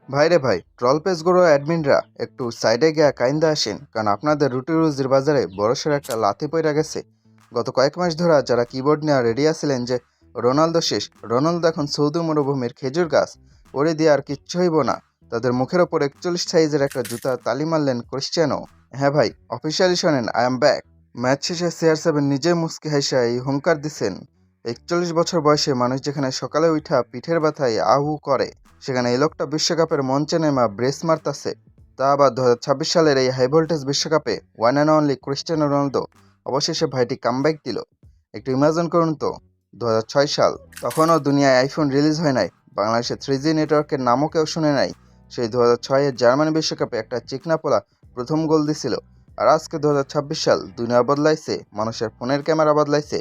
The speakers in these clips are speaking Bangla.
ভাইরে ভাই, ট্রল পেজগুলো অ্যাডমিনরা একটু সাইডে গিয়া কাইন্দা আসেন, কারণ আপনাদের রুটি রুজির বাজারে বড়সড় একটা লাথি পইরা গেছে। গত কয়েক মাস ধরা যারা কিবোর্ড নেওয়া রেডি আছিলেন যে রোনালদো শেষ, রোনালদো এখন সৌদি মরুভূমির খেজুর গাছ, ওরে দিয়ে আর কিচ্ছু হইব না, তাদের মুখের ওপর 41 সাইজের একটা জুতা তালি মারলেন ক্রিশ্চিয়ানো। হ্যাঁ ভাই, অফিসিয়ালি শোনেন, আই এম ব্যাক। ম্যাচ শেষে CR7 নিজে মুচকি হাসা এই হুঙ্কার দিছেন। 41 বছর বয়সে মানুষ যেখানে সকালে উঠা পিঠের ব্যথায় আহু করে, সেখানে এই লোকটা বিশ্বকাপের মঞ্চে নেমা ব্রেস মারতাছে। তা আবার 2026 সালের এই হাই ভোল্টেজ বিশ্বকাপে one and only Cristiano Ronaldo অবশেষে ভাইটি কামব্যাক দিল। একটু ইমাজিন করুন তো, 2006 সাল, তখনও দুনিয়ায় আইফোন রিলিজ হয় নাই, বাংলাদেশে 3G নেটওয়ার্কের নামও কেউ শুনে নাই। সেই 2006-এর জার্মানি বিশ্বকাপে একটা চিকনা পোলা প্রথম গোল দিছিল। আর আজকে 2026 সাল, দুনিয়া বদলাইছে, মানুষের ফোনের ক্যামেরা বদলাইছে,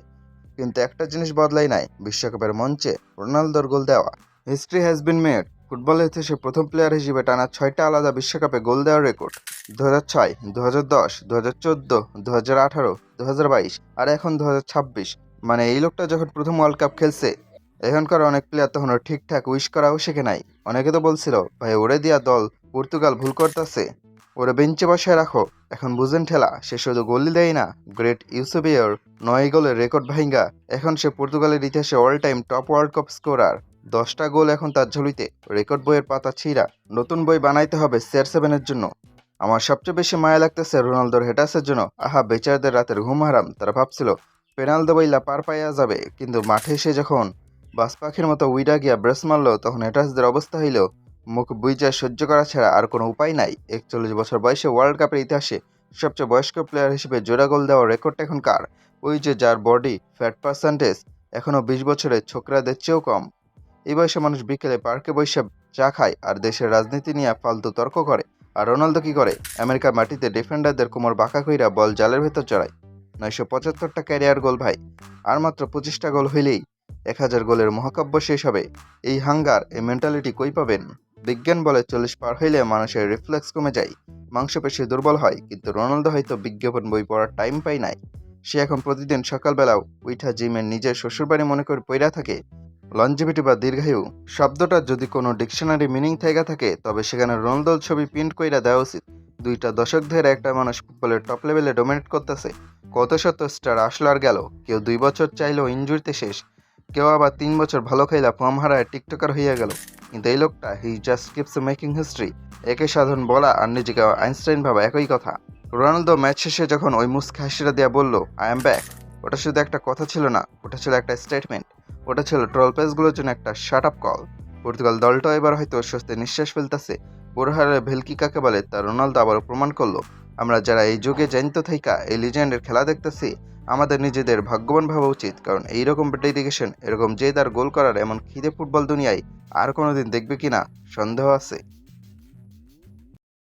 কিন্তু একটা জিনিস বদলাই নাই, বিশ্বকাপের মঞ্চে রোনালদোর গোল দেওয়া। History has been made. ফুটবলের ইতিহাসে প্রথম প্লেয়ার হিসেবে টানা 6টা আলাদা বিশ্বকাপে গোল দেওয়ার রেকর্ড। 2006, 2010, 2014, 2018, 2022 আর এখন 2026। মানে এই লোকটা যখন প্রথম ওয়ার্ল্ড কাপ খেলছে, এখনকার অনেক প্লেয়ার তখনও ঠিকঠাক উইশ করাও শিখে নাই। অনেকে তো বলছিল, ভাই ওরে দিয়া দল পর্তুগাল ভুল করতেছে, ওরে বেঞ্চে বসায় রাখো। এখন বুঝেন ঠেলা, সে শুধু গোলই দেয় না, গ্রেট ইউসেবিয়র 9 গোলের রেকর্ড ভাঙ্গা এখন সে পর্তুগালের ইতিহাসে all time top world cup scorer. 10টা গোল এখন তার ঝুলিতে, রেকর্ড বইয়ের পাতা ছিঁড়া। নতুন বই বানাইতে হবে CR7-এর জন্য। আমার সবচেয়ে বেশি মায়া লাগতেছে রোনালদোর হেটাসের জন্য। আহা, বেচারাদের রাতের ঘুম হারাম। তারা ভাবছিল পেনাল্দো বইলা পার পাইয়া যাবে, কিন্তু মাঠে এসে যখন বাস পাখির মতো উইডা গিয়া ব্রেস মারলো, তখন হেটাসদের অবস্থা হইল মুখ বুইজা সহ্য করা ছাড়া আর কোনো উপায় নাই। 41 বছর বয়সে ওয়ার্ল্ড কাপের ইতিহাসে সবচেয়ে বয়স্ক প্লেয়ার হিসেবে জোড়া গোল দেওয়ার রেকর্ডটা এখন কার? ওই যে যার বডি ফ্যাট পার্সেন্টেজ এখনও 20 বছরের ছোকরাদের চেয়েও কম। এই বয়সে মানুষ বিকেলে পার্কে বসে চা খায় আর দেশের রাজনীতি নিয়ে ফালতু তর্ক করে। আর রোনালদো কি করে? আমেরিকার মাটিতে ডিফেন্ডারদের কোমর বাঁকা কইরা বল জালের ভেতর চড়ায়। 975টা ক্যারিয়ার গোল ভাই, আর মাত্র 25টা গোল হইলেই 1000 গোলের মহাকাব্য শেষ হবে। এই হাঙ্গার, এই মেন্টালিটি কই পাবেন? বিজ্ঞান বলে 40 পার হইলে মানুষের রিফ্লেক্স কমে যায়, মাংসপেশি দুর্বল হয়, কিন্তু রোনালদো হয়তো বিজ্ঞাপন বই পড়ার টাইম পায় নাই। সে এখন প্রতিদিন সকালবেলাও উইঠা জিমে নিজের শ্বশুরবাড়ি মনে করে পইরা থাকে। লঞ্জিভিটি বা দীর্ঘায়ু শব্দটার যদি কোনো ডিকশনারি মিনিং থেকে থাকে, তবে সেখানে রোনালদোর ছবি প্রিন্ট কইরা দেওয়া উচিত। 2টা দশক ধরে একটা মানুষ ফুটবলের টপ লেভেলে ডোমিনেট করতেছে। কত শত স্টার আসলো আর গেল, কেউ 2 বছর চাইলেও ইনজুরিতে শেষ, কেউ আবার 3 বছর ভালো খেলা ফর্ম হারায় টিকটকার হইয়া গেল। কিন্তু এই লোকটা, he just keeps making history. একে সাধারণ বলা আর নিজেকে আইনস্টাইন ভাবা একই কথা। রোনালদো ম্যাচ শেষে যখন ওই মুস্কি হাসিটা দিয়া বলল, আই এম ব্যাক, ওটা শুধু একটা কথা ছিল না, ওটা ছিল একটা স্টেটমেন্ট। ওটা ছিল ট্রল পেজগুলোর জন্য একটা শাট আপ কল। পর্তুগাল দলটাও এবার হয়তো স্বস্তি নিঃশ্বাস ফেলতেছে। বোরহারের ভেলকি কাকে বলে তা রোনালদো আবারও প্রমাণ করলো। আমরা যারা এই যুগে জানতে থাইকা এই লিজেন্ডের খেলা দেখতেছি, আমাদের নিজেদের ভাগ্যবান ভাবা উচিত, কারণ এইরকম ডেডিকেশন, এরকম জেদ আর গোল করার এমন খিদে ফুটবল দুনিয়ায় আর কোনোদিন দেখবে কিনা সন্দেহ আছে।